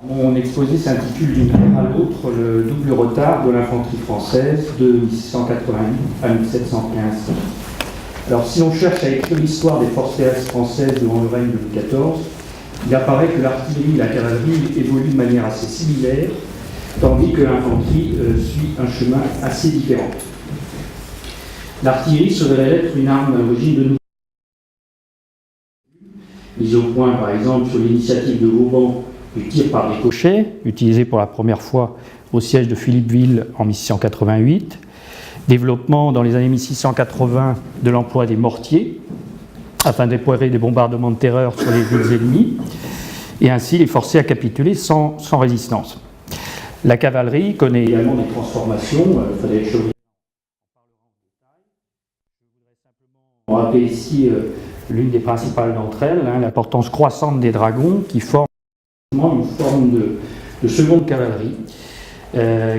Mon exposé s'intitule d'une guerre à l'autre le double retard de l'infanterie française de 1688 à 1715. Alors si on cherche à écrire l'histoire des forces terrestres françaises durant le règne de Louis XIV, il apparaît que l'artillerie et la cavalerie évoluent de manière assez similaire, tandis que l'infanterie suit un chemin assez différent. L'artillerie se révèle être une arme d'origine de nouveau. Mise au point par exemple sur l'initiative de Vauban du tir par ricochet, utilisé pour la première fois au siège de Philippeville en 1688, développement dans les années 1680 de l'emploi des mortiers, afin de déployer des bombardements de terreur sur les villes ennemies, et ainsi les forcer à capituler sans résistance. La cavalerie connaît également des transformations, Frédéric Chauvier. On va rappeler ici l'une des principales d'entre elles, l'importance croissante des dragons qui forment une forme de seconde cavalerie,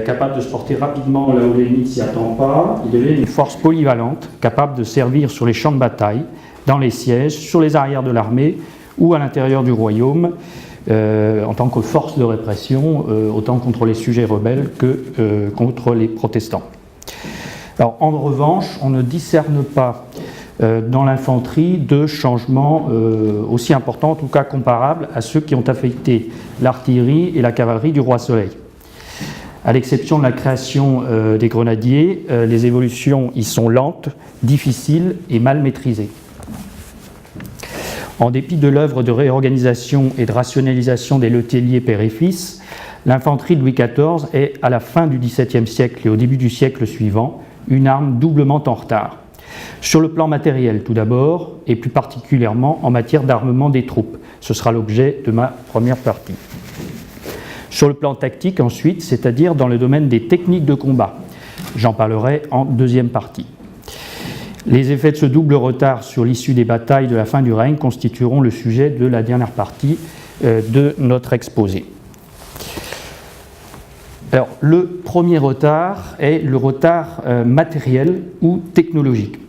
capable de se porter rapidement là où l'ennemi ne s'y attend pas. Il devient une force polyvalente, capable de servir sur les champs de bataille, dans les sièges, sur les arrières de l'armée ou à l'intérieur du royaume, en tant que force de répression, autant contre les sujets rebelles que contre les protestants. Alors, en revanche, on ne discerne pas dans l'infanterie de changements aussi importants, en tout cas comparables à ceux qui ont affecté l'artillerie et la cavalerie du Roi Soleil. À l'exception de la création des grenadiers, les évolutions y sont lentes, difficiles et mal maîtrisées. En dépit de l'œuvre de réorganisation et de rationalisation des letelliers père et fils, l'infanterie de Louis XIV est, à la fin du XVIIe siècle et au début du siècle suivant, une arme doublement en retard. Sur le plan matériel tout d'abord, et plus particulièrement en matière d'armement des troupes. Ce sera l'objet de ma première partie. Sur le plan tactique ensuite, c'est-à-dire dans le domaine des techniques de combat. J'en parlerai en deuxième partie. Les effets de ce double retard sur l'issue des batailles de la fin du règne constitueront le sujet de la dernière partie de notre exposé. Alors, le premier retard est le retard matériel ou technologique.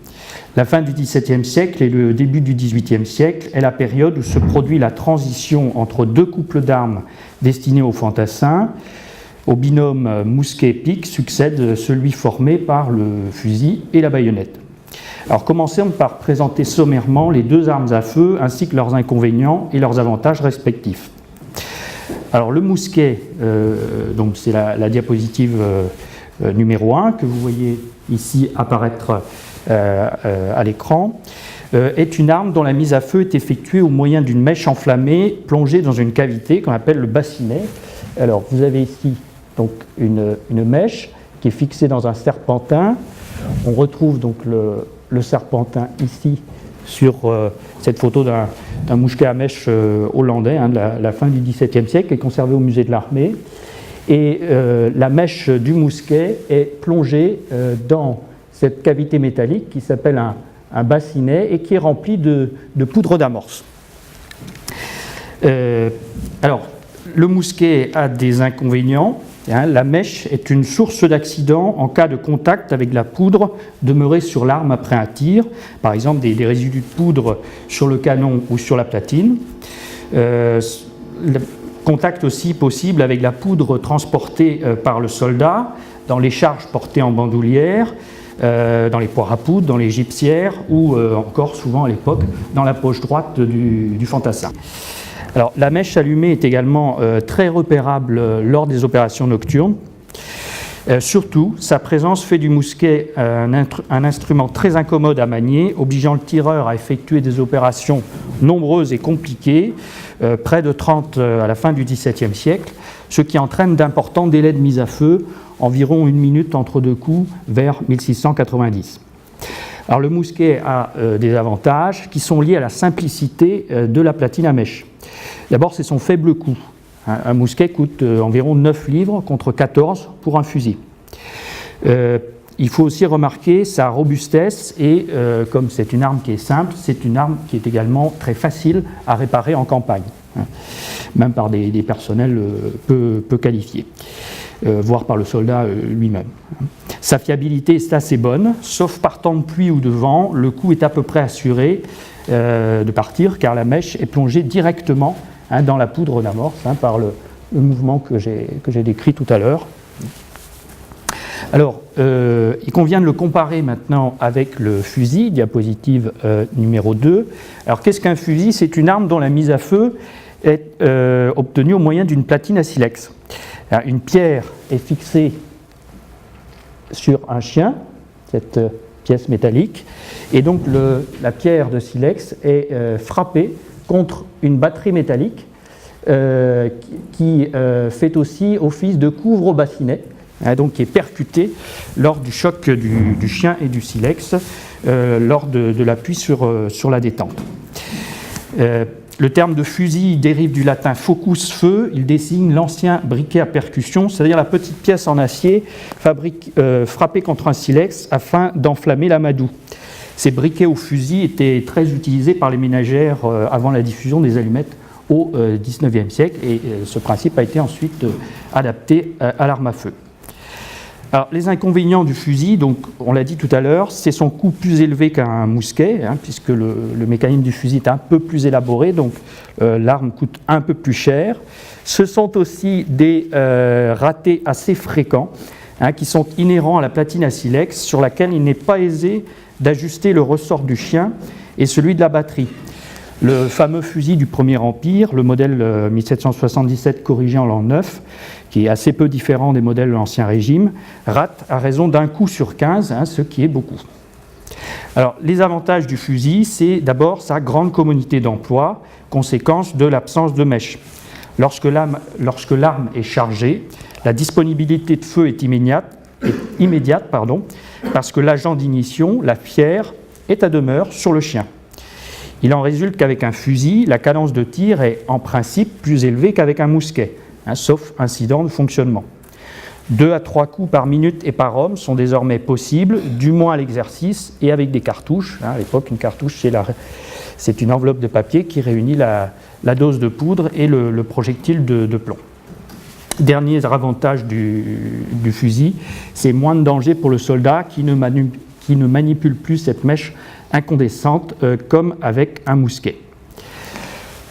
La fin du XVIIe siècle et le début du XVIIIe siècle est la période où se produit la transition entre deux couples d'armes destinés aux fantassins. Au binôme mousquet-pique succède celui formé par le fusil et la baïonnette. Alors commençons par présenter sommairement les deux armes à feu ainsi que leurs inconvénients et leurs avantages respectifs. Alors le mousquet, donc c'est la diapositive numéro 1 que vous voyez ici apparaître à l'écran, est une arme dont la mise à feu est effectuée au moyen d'une mèche enflammée plongée dans une cavité qu'on appelle le bassinet. Alors vous avez ici donc une mèche qui est fixée dans un serpentin. On retrouve donc le serpentin ici sur cette photo d'un mousquet à mèche hollandais de la fin du XVIIe siècle, qui est conservé au musée de l'armée. Et la mèche du mousquet est plongée dans cette cavité métallique qui s'appelle un bassinet et qui est remplie de poudre d'amorce. Alors, le mousquet a des inconvénients. La mèche est une source d'accident en cas de contact avec la poudre demeurée sur l'arme après un tir, par exemple des résidus de poudre sur le canon ou sur la platine. Le contact aussi possible avec la poudre transportée par le soldat dans les charges portées en bandoulière, dans les poires à poudre, dans les gipsières ou encore souvent à l'époque dans la poche droite du fantassin. Alors, la mèche allumée est également très repérable lors des opérations nocturnes. Surtout, sa présence fait du mousquet un instrument très incommode à manier, obligeant le tireur à effectuer des opérations nombreuses et compliquées, près de 30 à la fin du XVIIe siècle, ce qui entraîne d'importants délais de mise à feu, environ 1 minute entre deux coups, vers 1690. Alors, le mousquet a des avantages qui sont liés à la simplicité de la platine à mèche. D'abord, c'est son faible coût. Un mousquet coûte environ 9 livres contre 14 pour un fusil. Il faut aussi remarquer sa robustesse et, comme c'est une arme qui est simple, c'est une arme qui est également très facile à réparer en campagne, même par des personnels peu qualifiés, voire par le soldat lui-même. Sa fiabilité est assez bonne, sauf par temps de pluie ou de vent, le coup est à peu près assuré de partir car la mèche est plongée directement dans la poudre d'amorce par le mouvement que j'ai décrit tout à l'heure. Alors, il convient de le comparer maintenant avec le fusil, diapositive numéro 2. Alors, qu'est-ce qu'un fusil? C'est une arme dont la mise à feu est obtenue au moyen d'une platine à silex. Alors, une pierre est fixée sur un chien, cette pièce métallique, et donc la pierre de silex est frappée contre une batterie métallique qui fait aussi office de couvre au bassinet, donc qui est percutée lors du choc du chien et du silex, lors de l'appui sur la détente. Le terme de fusil dérive du latin focus, feu. Il désigne l'ancien briquet à percussion, c'est-à-dire la petite pièce en acier frappée contre un silex afin d'enflammer l'amadou. Ces briquets au fusil étaient très utilisés par les ménagères avant la diffusion des allumettes au XIXe siècle, et ce principe a été ensuite adapté à l'arme à feu. Alors, les inconvénients du fusil, donc, on l'a dit tout à l'heure, c'est son coût plus élevé qu'un mousquet, puisque le mécanisme du fusil est un peu plus élaboré, donc l'arme coûte un peu plus cher. Ce sont aussi des ratés assez fréquents, qui sont inhérents à la platine à silex, sur laquelle il n'est pas aisé d'ajuster le ressort du chien et celui de la batterie. Le fameux fusil du Premier Empire, le modèle 1777 corrigé en l'an 9, qui est assez peu différent des modèles de l'Ancien Régime, rate à raison d'un coup sur 15, ce qui est beaucoup. Alors, les avantages du fusil, c'est d'abord sa grande communauté d'emploi, conséquence de l'absence de mèche. Lorsque l'arme est chargée, la disponibilité de feu est immédiate, parce que l'agent d'ignition, la pierre, est à demeure sur le chien. Il en résulte qu'avec un fusil, la cadence de tir est en principe plus élevée qu'avec un mousquet, sauf incident de fonctionnement. 2 à 3 coups par minute et par homme sont désormais possibles, du moins à l'exercice et avec des cartouches. À l'époque, une cartouche, c'est une enveloppe de papier qui réunit la dose de poudre et le projectile de plomb. Dernier avantage du fusil, c'est moins de danger pour le soldat qui ne manipule plus cette mèche incandescente comme avec un mousquet.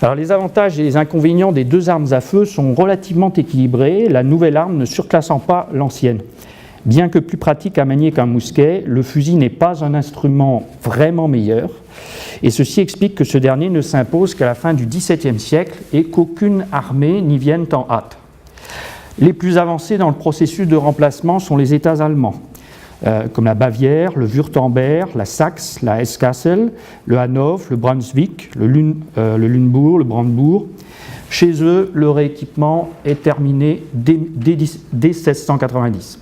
Alors, les avantages et les inconvénients des deux armes à feu sont relativement équilibrés, la nouvelle arme ne surclassant pas l'ancienne. Bien que plus pratique à manier qu'un mousquet, le fusil n'est pas un instrument vraiment meilleur, et ceci explique que ce dernier ne s'impose qu'à la fin du XVIIe siècle et qu'aucune armée n'y vienne en hâte. Les plus avancés dans le processus de remplacement sont les États allemands, comme la Bavière, le Württemberg, la Saxe, la Hesse-Kassel, le Hanovre, le Brunswick, le Lunebourg, le Brandebourg. Chez eux, le rééquipement est terminé dès 1690.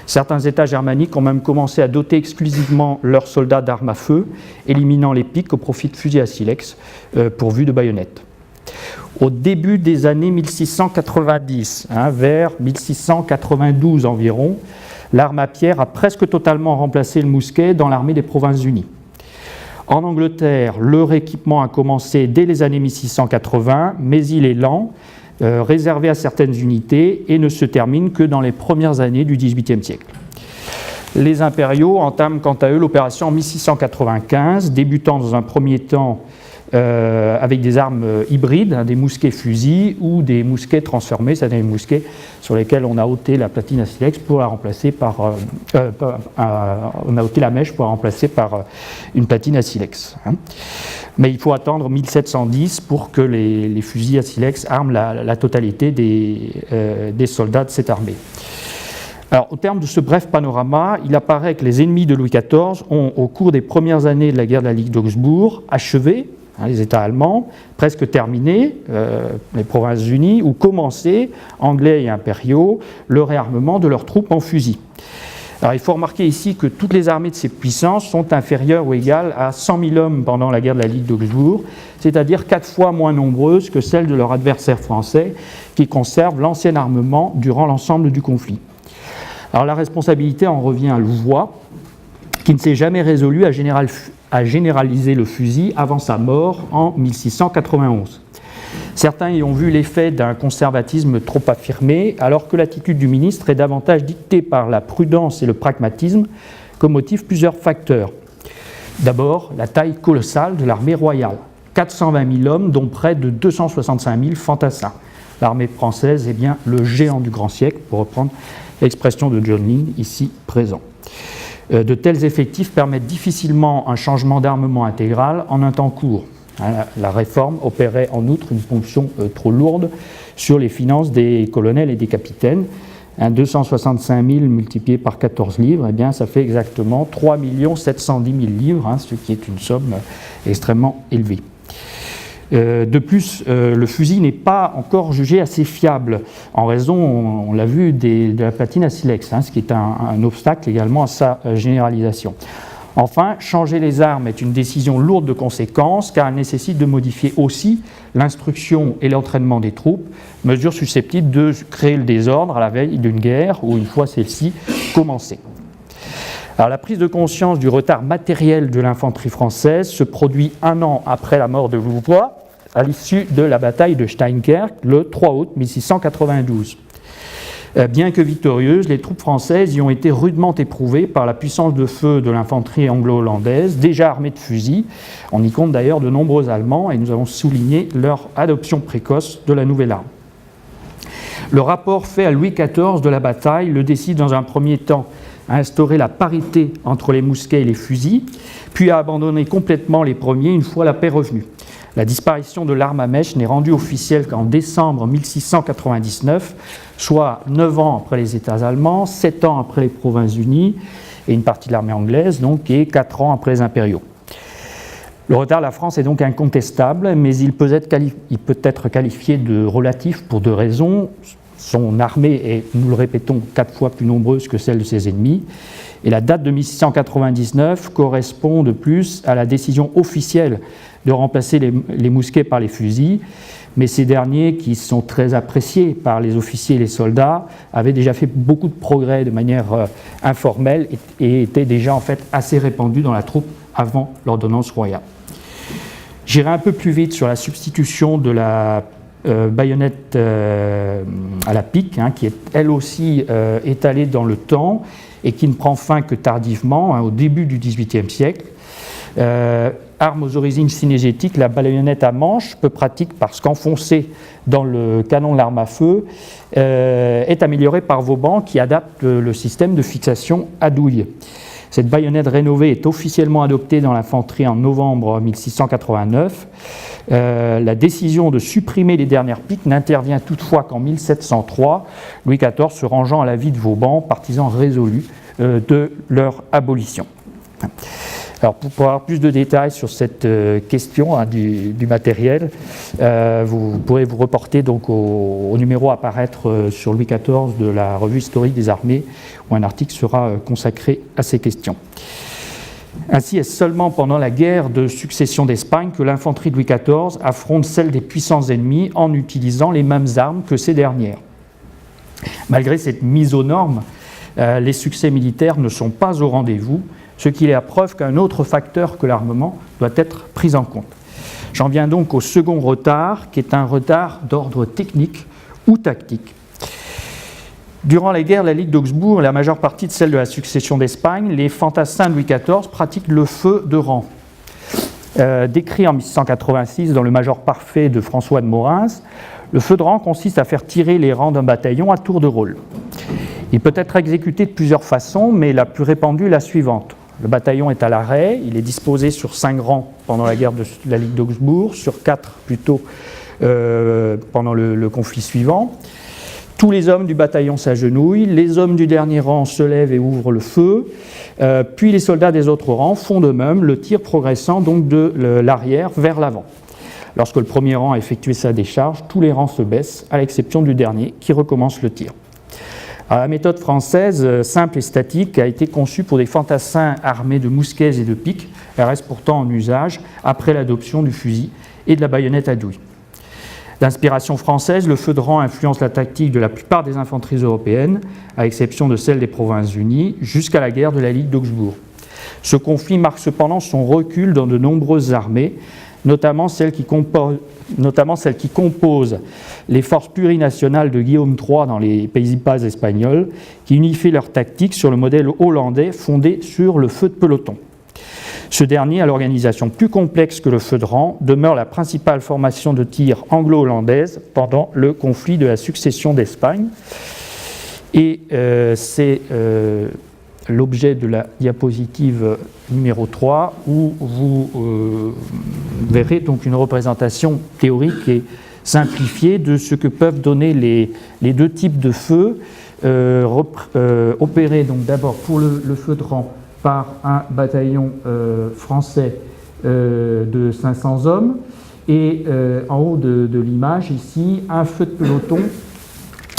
Certains États germaniques ont même commencé à doter exclusivement leurs soldats d'armes à feu, éliminant les piques au profit de fusils à silex pourvus de baïonnettes. Au début des années 1690, vers 1692 environ, l'arme à pierre a presque totalement remplacé le mousquet dans l'armée des Provinces-Unies. En Angleterre, le rééquipement a commencé dès les années 1680, mais il est lent, réservé à certaines unités et ne se termine que dans les premières années du XVIIIe siècle. Les impériaux entament quant à eux l'opération en 1695, débutant dans un premier temps avec des armes hybrides, des mousquets-fusils ou des mousquets transformés, c'est-à-dire des mousquets sur lesquels on a ôté la platine à silex pour la remplacer par on a ôté la mèche pour la remplacer par une platine à silex. Mais il faut attendre 1710 pour que les fusils à silex arment la totalité des soldats de cette armée. Alors, au terme de ce bref panorama, il apparaît que les ennemis de Louis XIV ont, au cours des premières années de la guerre de la Ligue d'Augsbourg, achevé les États allemands, presque terminé, les Provinces-Unies, ou commencé, anglais et impériaux, le réarmement de leurs troupes en fusil. Alors, il faut remarquer ici que toutes les armées de ces puissances sont inférieures ou égales à 100 000 hommes pendant la guerre de la Ligue d'Augsbourg, c'est-à-dire 4 fois moins nombreuses que celles de leurs adversaires français, qui conservent l'ancien armement durant l'ensemble du conflit. Alors, la responsabilité en revient à Louvois, qui ne s'est jamais résolu à généraliser le fusil avant sa mort en 1691. Certains y ont vu l'effet d'un conservatisme trop affirmé, alors que l'attitude du ministre est davantage dictée par la prudence et le pragmatisme, que motivent plusieurs facteurs. D'abord, la taille colossale de l'armée royale, 420 000 hommes, dont près de 265 000 fantassins. l'armée française est bien le géant du grand siècle, pour reprendre l'expression de John Lynn, ici présent. De tels effectifs permettent difficilement un changement d'armement intégral en un temps court. La réforme opérait en outre une ponction trop lourde sur les finances des colonels et des capitaines. 265 000 multiplié par 14 livres, eh bien, ça fait exactement 3 710 000 livres, ce qui est une somme extrêmement élevée. De plus, le fusil n'est pas encore jugé assez fiable en raison, on l'a vu, de la platine à silex, ce qui est un obstacle également à sa généralisation. Enfin, changer les armes est une décision lourde de conséquences car elle nécessite de modifier aussi l'instruction et l'entraînement des troupes, mesure susceptible de créer le désordre à la veille d'une guerre ou une fois celle-ci commencée. Alors, la prise de conscience du retard matériel de l'infanterie française se produit un an après la mort de Louvois, à l'issue de la bataille de Steinkerk, le 3 août 1692. Bien que victorieuses, les troupes françaises y ont été rudement éprouvées par la puissance de feu de l'infanterie anglo-hollandaise, déjà armée de fusils. On y compte d'ailleurs de nombreux Allemands et nous avons souligné leur adoption précoce de la nouvelle arme. Le rapport fait à Louis XIV de la bataille le décide dans un premier temps à instaurer la parité entre les mousquets et les fusils, puis à abandonner complètement les premiers une fois la paix revenue. La disparition de l'arme à mèche n'est rendue officielle qu'en décembre 1699, soit 9 ans après les États allemands, 7 ans après les Provinces-Unies et une partie de l'armée anglaise, donc, et 4 ans après les impériaux. Le retard de la France est donc incontestable, mais il peut être qualifié de relatif pour deux raisons. Son armée est, nous le répétons, 4 fois plus nombreuse que celle de ses ennemis. Et la date de 1699 correspond de plus à la décision officielle de remplacer les mousquets par les fusils. Mais ces derniers, qui sont très appréciés par les officiers et les soldats, avaient déjà fait beaucoup de progrès de manière informelle et étaient déjà en fait assez répandus dans la troupe avant l'ordonnance royale. J'irai un peu plus vite sur la substitution de la baïonnette à la pique, qui est elle aussi étalée dans le temps et qui ne prend fin que tardivement, au début du XVIIIe siècle. Arme aux origines synégétiques, la baïonnette à manche, peu pratique parce qu'enfoncée dans le canon de l'arme à feu, est améliorée par Vauban qui adapte le système de fixation à douille. Cette baïonnette rénovée est officiellement adoptée dans l'infanterie en novembre 1689. La décision de supprimer les dernières piques n'intervient toutefois qu'en 1703, Louis XIV se rangeant à l'avis de Vauban, partisan résolu de leur abolition. Alors, pour avoir plus de détails sur cette question du matériel, vous pourrez vous reporter donc au numéro à apparaître sur Louis XIV de la revue historique des armées, où un article sera consacré à ces questions. Ainsi, est-ce seulement pendant la guerre de succession d'Espagne que l'infanterie de Louis XIV affronte celle des puissants ennemis en utilisant les mêmes armes que ces dernières. Malgré cette mise aux normes, les succès militaires ne sont pas au rendez-vous, ce qui est la preuve qu'un autre facteur que l'armement doit être pris en compte. J'en viens donc au second retard, qui est un retard d'ordre technique ou tactique. Durant la guerre de la Ligue d'Augsbourg et la majeure partie de celle de la succession d'Espagne, les fantassins de Louis XIV pratiquent le feu de rang. Décrit en 1686 dans le Major parfait de François de Morins, le feu de rang consiste à faire tirer les rangs d'un bataillon à tour de rôle. Il peut être exécuté de plusieurs façons, mais la plus répandue est la suivante. Le bataillon est à l'arrêt, il est disposé sur 5 rangs pendant la guerre de la Ligue d'Augsbourg, sur 4 plutôt pendant le conflit suivant. Tous les hommes du bataillon s'agenouillent, les hommes du dernier rang se lèvent et ouvrent le feu, puis les soldats des autres rangs font de même, le tir progressant donc de l'arrière vers l'avant. Lorsque le premier rang a effectué sa décharge, tous les rangs se baissent, à l'exception du dernier qui recommence le tir. Alors, la méthode française, simple et statique, a été conçue pour des fantassins armés de mousquets et de piques. Elle reste pourtant en usage après l'adoption du fusil et de la baïonnette à douille. D'inspiration française, le feu de rang influence la tactique de la plupart des infanteries européennes, à exception de celle des Provinces-Unies, jusqu'à la guerre de la Ligue d'Augsbourg. Ce conflit marque cependant son recul dans de nombreuses armées, notamment celles qui composent les forces plurinationales de Guillaume III dans les Pays-Bas espagnols, qui unifient leur tactique sur le modèle hollandais fondé sur le feu de peloton. Ce dernier, à l'organisation plus complexe que le feu de rang, demeure la principale formation de tir anglo-hollandaise pendant le conflit de la succession d'Espagne. Et c'est l'objet de la diapositive numéro 3, où vous verrez donc une représentation théorique et simplifiée de ce que peuvent donner les deux types de feux, opérés donc d'abord pour le feu de rang par un bataillon français de 500 hommes, et en haut de l'image ici, un feu de peloton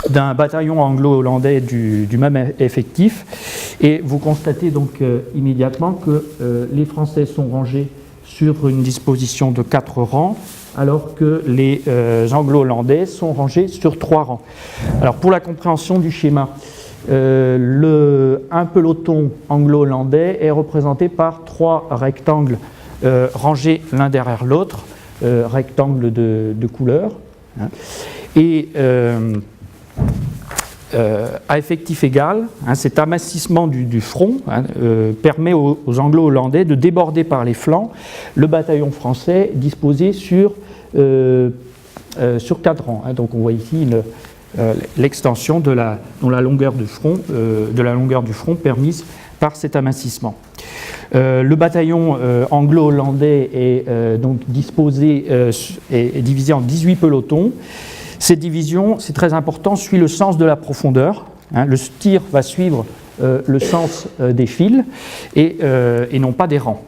d'un bataillon anglo-hollandais du même effectif, et vous constatez donc immédiatement que les Français sont rangés sur une disposition de 4 rangs, alors que les anglo-hollandais sont rangés sur 3 rangs. Alors pour la compréhension du schéma, un peloton anglo-hollandais est représenté par 3 rectangles rangés l'un derrière l'autre, rectangles de couleur, hein, et à effectif égal, hein, cet amincissement du front permet aux anglo-hollandais de déborder par les flancs le bataillon français disposé sur 4 rangs. Hein. Donc on voit ici l'extension de la longueur du front permise par cet amincissement. Le bataillon anglo-hollandais est donc est divisé en 18 pelotons. Cette division, c'est très important, suit le sens de la profondeur. Hein. Le tir va suivre le sens des fils et non pas des rangs.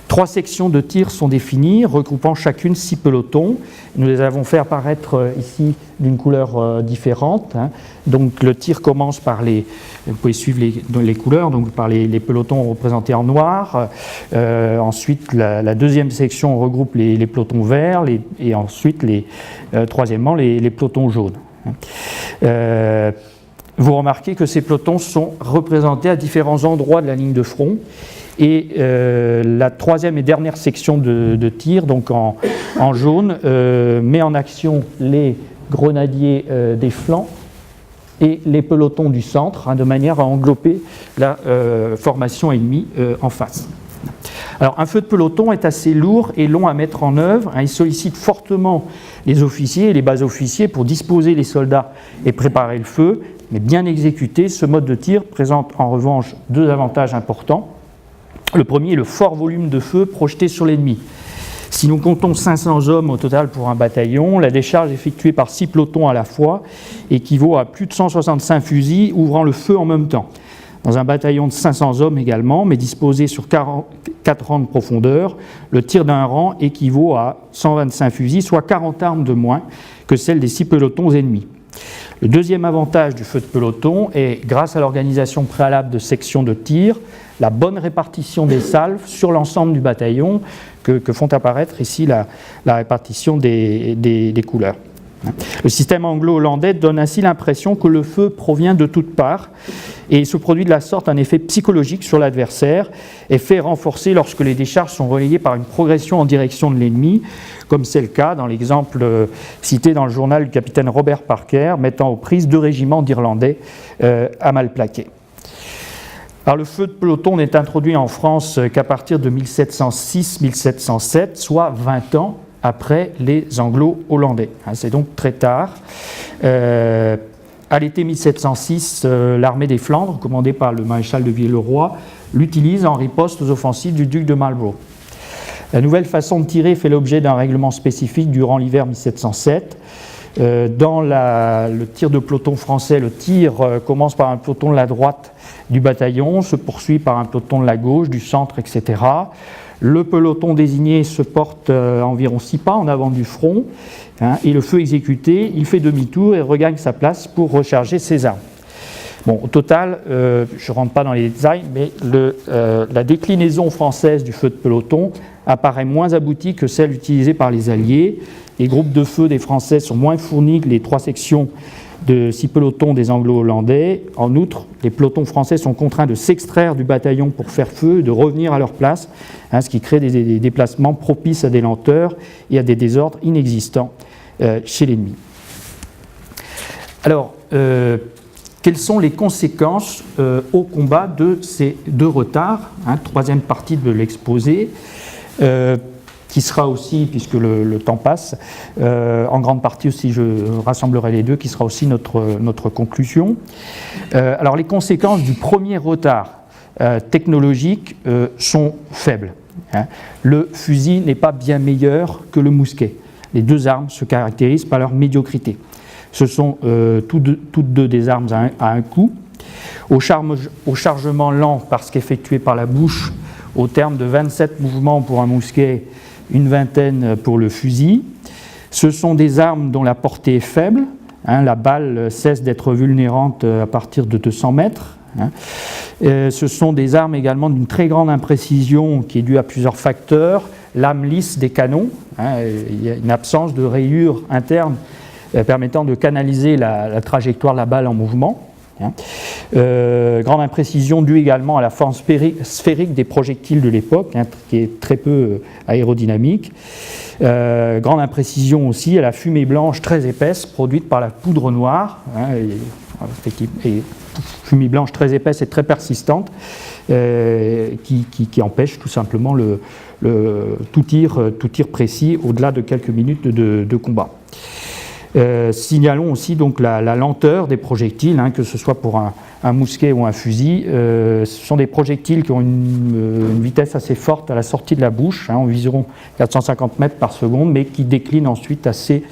3 sections de tir sont définies, regroupant chacune 6 pelotons. Nous les avons fait apparaître ici d'une couleur différente. Hein. Donc le tir commence par vous pouvez suivre les couleurs, donc par les pelotons représentés en noir. Ensuite, la deuxième section regroupe les pelotons verts, et ensuite, troisièmement, les pelotons jaunes. Vous remarquez que ces pelotons sont représentés à différents endroits de la ligne de front. Et la troisième et dernière section de tir, donc en jaune, met en action les grenadiers des flancs et les pelotons du centre, hein, de manière à englober la formation ennemie en face. Alors, un feu de peloton est assez lourd et long à mettre en œuvre. Hein, il sollicite fortement les officiers et les bas officiers pour disposer les soldats et préparer le feu. Mais bien exécuté, ce mode de tir présente en revanche 2 avantages importants. Le premier est le fort volume de feu projeté sur l'ennemi. Si nous comptons 500 hommes au total pour un bataillon, la décharge effectuée par 6 pelotons à la fois équivaut à plus de 165 fusils ouvrant le feu en même temps. Dans un bataillon de 500 hommes également, mais disposé sur 4 rangs de profondeur, le tir d'un rang équivaut à 125 fusils, soit 40 armes de moins que celles des 6 pelotons ennemis. Le deuxième avantage du feu de peloton est, grâce à l'organisation préalable de sections de tir, la bonne répartition des salves sur l'ensemble du bataillon que font apparaître ici la répartition des couleurs. Le système anglo-hollandais donne ainsi l'impression que le feu provient de toutes parts et se produit de la sorte un effet psychologique sur l'adversaire, effet renforcé lorsque les décharges sont relayées par une progression en direction de l'ennemi, comme c'est le cas dans l'exemple cité dans le journal du capitaine Robert Parker, mettant aux prises 2 régiments d'Irlandais à Malplaquet. Alors, le feu de peloton n'est introduit en France qu'à partir de 1706-1707, soit 20 ans après les Anglo-Hollandais. C'est donc très tard. À l'été 1706, l'armée des Flandres, commandée par le maréchal de Villeroy, l'utilise en riposte aux offensives du duc de Marlborough. La nouvelle façon de tirer fait l'objet d'un règlement spécifique durant l'hiver 1707. Dans le tir de peloton français, le tir commence par un peloton de la droite du bataillon, se poursuit par un peloton de la gauche, du centre, etc. Le peloton désigné se porte environ 6 pas en avant du front, hein, et le feu exécuté, il fait demi-tour et regagne sa place pour recharger ses armes. Bon, au total, je ne rentre pas dans les détails, mais la déclinaison française du feu de peloton apparaît moins aboutie que celle utilisée par les Alliés. Les groupes de feu des Français sont moins fournis que les 3 sections de 6 pelotons des Anglo-Hollandais. En outre, les pelotons français sont contraints de s'extraire du bataillon pour faire feu, de revenir à leur place, hein, ce qui crée des déplacements propices à des lenteurs et à des désordres inexistants chez l'ennemi. Alors, quelles sont les conséquences au combat de ces deux retards, troisième partie de l'exposé, qui sera aussi, puisque le temps passe, en grande partie aussi, je rassemblerai les deux, qui sera aussi notre conclusion. Alors les conséquences du premier retard technologique sont faibles. Le fusil n'est pas bien meilleur que le mousquet. Les deux armes se caractérisent par leur médiocrité. Ce sont toutes deux des armes à un coup. Au chargement lent, parce qu'effectué par la bouche, au terme de 27 mouvements pour un mousquet, une vingtaine pour le fusil. Ce sont des armes dont la portée est faible. La balle cesse d'être vulnérante à partir de 200 mètres. Ce sont des armes également d'une très grande imprécision qui est due à plusieurs facteurs. Lame lisse des canons, il y a une absence de rayures internes permettant de canaliser la trajectoire de la balle en mouvement. Grande imprécision due également à la forme sphérique des projectiles de l'époque, qui est très peu aérodynamique. Grande imprécision aussi à la fumée blanche très épaisse produite par la poudre noire, et fumée blanche très épaisse et très persistante, qui empêche tout simplement tout tir précis au-delà de quelques minutes de combat. Signalons aussi donc la lenteur des projectiles, que ce soit pour un mousquet ou un fusil. Ce sont des projectiles qui ont une vitesse assez forte à la sortie de la bouche, environ 450 mètres par seconde, mais qui déclinent ensuite assez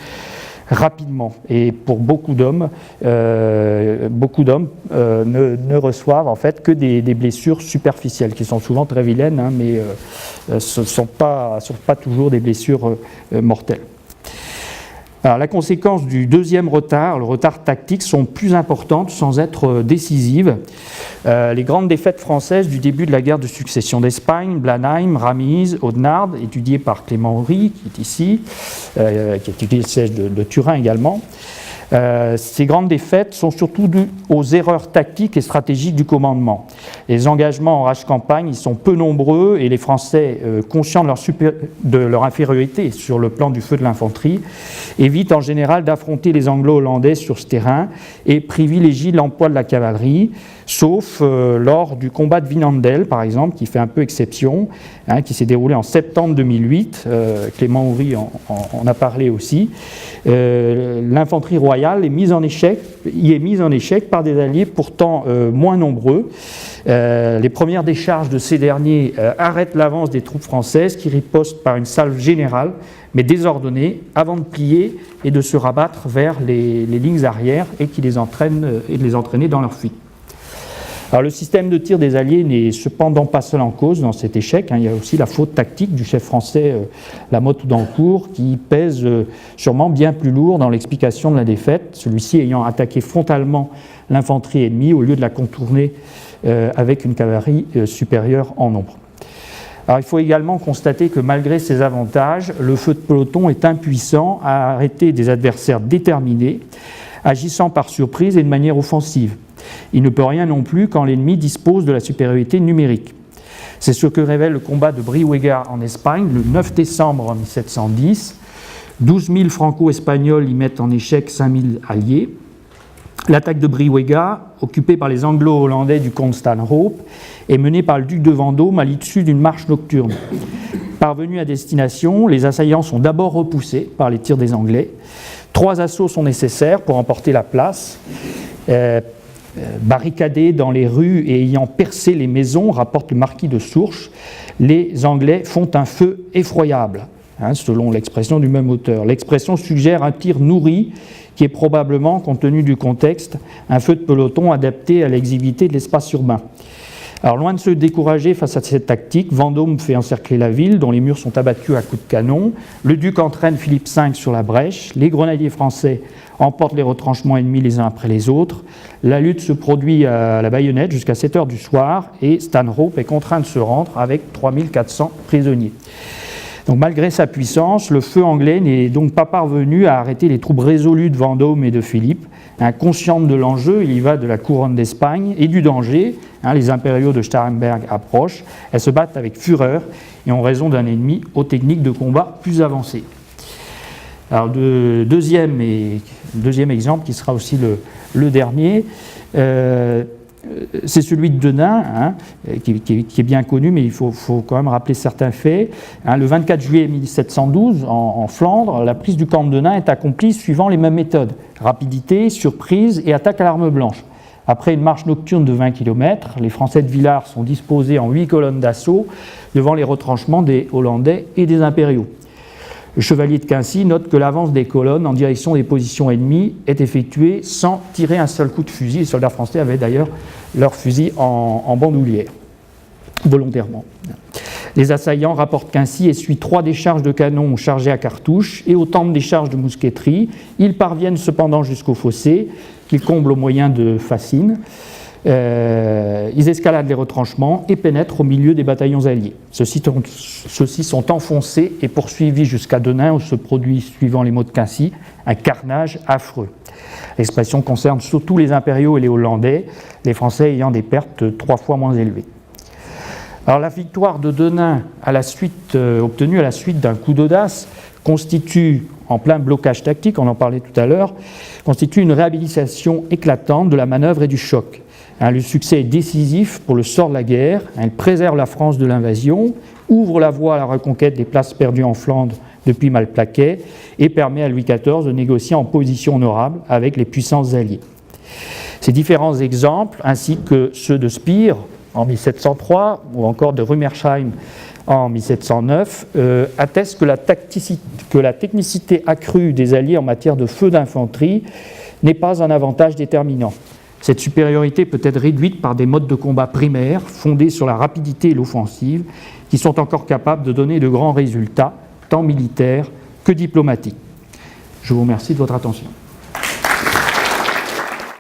rapidement. Et pour beaucoup d'hommes ne reçoivent en fait que des blessures superficielles, qui sont souvent très vilaines, mais ce ne sont pas toujours des blessures mortelles. Alors, la conséquence du deuxième retard, le retard tactique, sont plus importantes sans être décisives. Les grandes défaites françaises du début de la guerre de succession d'Espagne, Blenheim, Ramillies, Audenarde, étudiées par Clément Henry, qui est ici, qui a étudié le siège de Turin également. Ces grandes défaites sont surtout dues aux erreurs tactiques et stratégiques du commandement. Les engagements en rage campagne ils sont peu nombreux et les Français, conscients de leur infériorité sur le plan du feu de l'infanterie, évitent en général d'affronter les Anglo-Hollandais sur ce terrain et privilégient l'emploi de la cavalerie, sauf lors du combat de Vinandel, par exemple, qui fait un peu exception, qui s'est déroulé en septembre 2008. Clément Henry en a parlé aussi. L'infanterie royale y est mise en échec par des alliés pourtant moins nombreux. Les premières décharges de ces derniers arrêtent l'avance des troupes françaises qui ripostent par une salve générale, mais désordonnée, avant de plier et de se rabattre vers les lignes arrières et de les entraîner dans leur fuite. Alors, le système de tir des Alliés n'est cependant pas seul en cause dans cet échec. Il y a aussi la faute tactique du chef français Lamotte Houdancourt qui pèse sûrement bien plus lourd dans l'explication de la défaite, celui-ci ayant attaqué frontalement l'infanterie ennemie au lieu de la contourner avec une cavalerie supérieure en nombre. Alors, il faut également constater que malgré ces avantages, le feu de peloton est impuissant à arrêter des adversaires déterminés, agissant par surprise et de manière offensive. Il ne peut rien non plus quand l'ennemi dispose de la supériorité numérique. C'est ce que révèle le combat de Brihuega en Espagne le 9 décembre 1710. 12 000 franco-espagnols y mettent en échec 5 000 alliés. L'attaque de Brihuega, occupée par les Anglo-Hollandais du comte Stanhope, est menée par le duc de Vendôme à l'issue d'une marche nocturne. Parvenus à destination, les assaillants sont d'abord repoussés par les tirs des Anglais. 3 assauts sont nécessaires pour emporter la place. Barricadés dans les rues et ayant percé les maisons, rapporte le marquis de Sourches, les Anglais font un feu effroyable, selon l'expression du même auteur. L'expression suggère un tir nourri qui est probablement, compte tenu du contexte, un feu de peloton adapté à l'exiguïté de l'espace urbain. Alors, loin de se décourager face à cette tactique, Vendôme fait encercler la ville, dont les murs sont abattus à coups de canon. Le duc entraîne Philippe V sur la brèche. Les grenadiers français emportent les retranchements ennemis les uns après les autres. La lutte se produit à la baïonnette jusqu'à 7 heures du soir et Stanhope est contraint de se rendre avec 3400 prisonniers. Donc, malgré sa puissance, le feu anglais n'est donc pas parvenu à arrêter les troupes résolues de Vendôme et de Philippe. Consciente de l'enjeu, il y va de la couronne d'Espagne et du danger. Les impériaux de Starhemberg approchent. Elles se battent avec fureur et en raison d'un ennemi aux techniques de combat plus avancées. Alors, deuxième exemple, qui sera aussi le dernier, c'est celui de Denain, hein, qui est bien connu, mais il faut quand même rappeler certains faits. Hein, le 24 juillet 1712, en Flandre, la prise du camp de Denain est accomplie suivant les mêmes méthodes: rapidité, surprise et attaque à l'arme blanche. Après une marche nocturne de 20 km, les Français de Villars sont disposés en 8 colonnes d'assaut devant les retranchements des Hollandais et des Impériaux. Le chevalier de Quincy note que l'avance des colonnes en direction des positions ennemies est effectuée sans tirer un seul coup de fusil. Les soldats français avaient d'ailleurs leurs fusils en bandoulière, volontairement. Les assaillants, rapporte Quincy, essuient 3 décharges de canon chargés à cartouches et autant de décharges de mousqueterie. Ils parviennent cependant jusqu'au fossé, qu'ils comblent au moyen de fascines. Ils escaladent les retranchements et pénètrent au milieu des bataillons alliés. Ceux-ci sont enfoncés et poursuivis jusqu'à Denain, où se produit, suivant les mots de Quincy, un carnage affreux. L'expression concerne surtout les impériaux et les Hollandais, les Français ayant des pertes 3 fois moins élevées. Alors, la victoire de Denain obtenue à la suite d'un coup d'audace constitue, en plein blocage tactique, on en parlait tout à l'heure, constitue une réhabilitation éclatante de la manœuvre et du choc. Le succès est décisif pour le sort de la guerre. Elle préserve la France de l'invasion, ouvre la voie à la reconquête des places perdues en Flandre depuis Malplaquet et permet à Louis XIV de négocier en position honorable avec les puissances alliées. Ces différents exemples, ainsi que ceux de Spire en 1703 ou encore de Rummersheim en 1709, attestent que la technicité accrue des Alliés en matière de feu d'infanterie n'est pas un avantage déterminant. Cette supériorité peut être réduite par des modes de combat primaires fondés sur la rapidité et l'offensive, qui sont encore capables de donner de grands résultats, tant militaires que diplomatiques. Je vous remercie de votre attention.